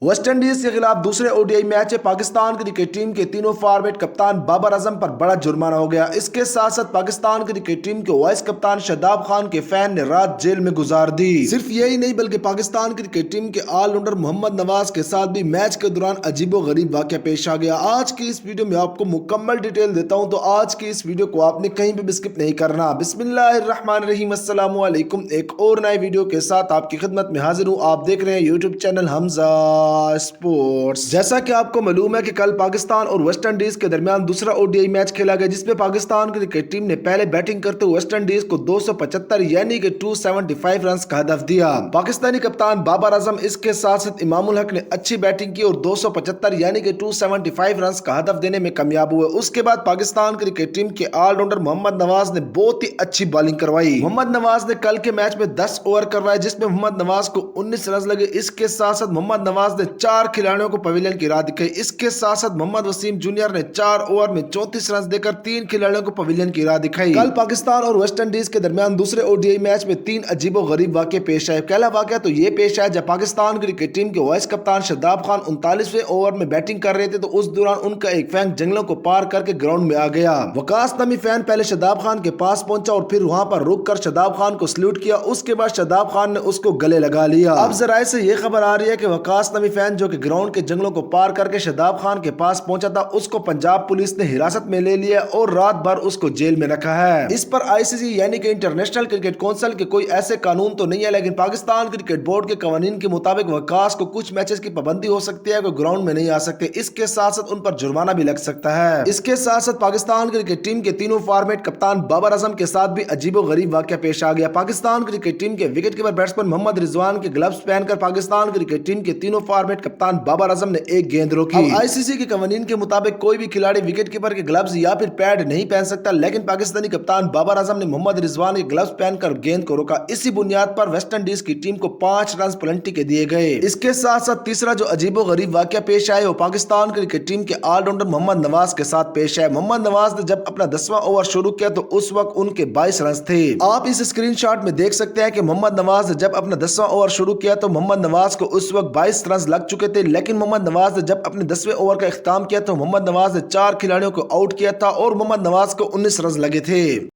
West Indies کے خلاف دوسرے اوڈیائی میچ میں پاکستان کرکٹ ٹیم کے تینوں فارمیٹ کپتان بابر اعظم پر بڑا جرمانہ ہو گیا۔ اس کے ساتھ ساتھ پاکستان کرکٹ ٹیم کے وائس کپتان شاداب خان کے فین نے رات جیل میں گزار دی۔ صرف یہی نہیں بلکہ پاکستان کرکٹ ٹیم کے آل راؤنڈر محمد نواز کے ساتھ بھی میچ کے دوران عجیب و غریب واقعہ پیش آ گیا۔ آج کی اس ویڈیو میں آپ کو مکمل ڈیٹیل دیتا ہوں، تو آج کی اس ویڈیو کو آپ نے کہیں بھی سکپ نہیں کرنا۔ بسم اللہ الرحمن الرحیم، السلام علیکم۔ ایک اور نئے ویڈیو کے ساتھ آپ کی خدمت میں حاضر ہوں۔ آپ دیکھ رہے ہیں یوٹیوب چینل حمزہ اسپورٹس۔ جیسا کہ آپ کو معلوم ہے کہ کل پاکستان اور ویسٹ انڈیز کے درمیان دوسرا اوڈیائی میچ کھیلا گیا، جس میں پاکستان کرکٹ ٹیم نے پہلے بیٹنگ کرتے ہوئے ویسٹ انڈیز کو 275 یعنی کہ 275 رنز کا ہدف دیا۔ پاکستانی کپتان بابر اعظم اس کے ساتھ ساتھ امام الحق نے اچھی بیٹنگ کی اور 275 یعنی کہ 275 رنز کا ہدف دینے میں کامیاب ہوئے۔ اس کے بعد پاکستان کرکٹ ٹیم کے آل راؤنڈر محمد نواز نے بہت ہی اچھی بالنگ کروائی۔ محمد نواز نے کل کے میچ میں 10 اوور کروائے، جس میں محمد نواز کو 19 رنز لگے۔ اس کے ساتھ ساتھ محمد نواز نے 4 کھلاڑیوں کو پویلین کی راہ دکھائی۔ اس کے ساتھ ساتھ محمد وسیم جونیئر نے 4 اوور میں 34 رنز دے کر 3 کھلاڑیوں کو پویلین کی راہ دکھائی۔ کل پاکستان اور ویسٹ انڈیز کے درمیان دوسرے اوڈیائی میچ میں 3 عجیب و غریب واقعے پیش آئے۔ پہلا واقعہ تو یہ پیش آیا جب پاکستان کرکٹ ٹیم کے وائس کپتان شاداب خان 39ویں اوور میں بیٹنگ کر رہے تھے، تو اس دوران ان کا ایک فین جنگلوں کو پار کر کے گراؤنڈ میں آ گیا۔ وقاص نامی فین پہلے شاداب خان کے پاس پہنچا اور پھر وہاں پر رک کر شاداب خان کو سلیوٹ کیا۔ اس کے بعد شاداب خان نے اس کو گلے لگا لیا۔ اب ذرائع سے یہ خبر آ رہی ہے کہ وقاص نامی فین جو کہ گراؤنڈ کے جنگلوں کو پار کر کے شاداب خان کے پاس پہنچا تھا، اس کو پنجاب پولیس نے حراست میں لے لیا اور رات بھر اس کو جیل میں رکھا ہے۔ اس پر آئی سی سی یعنی کہ انٹرنیشنل کرکٹ کونسل کے کوئی ایسے قانون تو نہیں ہے، لیکن پاکستان کرکٹ بورڈ کے قوانین کے مطابق وقاص کو کچھ میچز کی پابندی ہو سکتی ہے کہ گراؤنڈ میں نہیں آ سکتے۔ اس کے ساتھ ساتھ ان پر جرمانہ بھی لگ سکتا ہے۔ اس کے ساتھ ساتھ پاکستان کرکٹ ٹیم کے تینوں فارمیٹ کپتان بابر اعظم کے ساتھ بھی عجیب و غریب واقعہ پیش آ گیا۔ پاکستان کرکٹ ٹیم کے وکٹ کیپر بیٹسمین محمد رضوان کے گلوز پہن کر پاکستان کرکٹ ٹیم کے تینوں فارمیٹ کپتان بابر اعظم نے ایک گیند روکی۔ آئی سی سی کے قوانین کے مطابق کوئی بھی کھلاڑی وکٹ کیپر کے گلوز یا پھر پیڈ نہیں پہن سکتا، لیکن پاکستانی کپتان بابر اعظم نے محمد رضوان کے گلوز پہن کر گیند کو روکا۔ اسی بنیاد پر ویسٹ انڈیز کی ٹیم کو 5 رنز پلنٹی کے دیے گئے۔ اس کے ساتھ ساتھ تیسرا جو عجیب و غریب واقعہ پیش آئے وہ پاکستان کرکٹ ٹیم کے آل راؤنڈر محمد نواز کے ساتھ پیش آئے۔ محمد نواز نے جب اپنا 10واں اوور شروع کیا تو اس وقت ان کے 22 رنز تھے۔ آپ اس اسکرین شاٹ میں دیکھ سکتے ہیں کہ محمد نواز نے جب اپنا 10واں اوور شروع کیا تو محمد نواز کو اس وقت 22 رنز لگ چکے تھے، لیکن محمد نواز نے جب اپنے 10ویں اوور کا اختتام کیا تو محمد نواز نے 4 کھلاڑیوں کو آؤٹ کیا تھا اور محمد نواز کو 19 رنز لگے تھے۔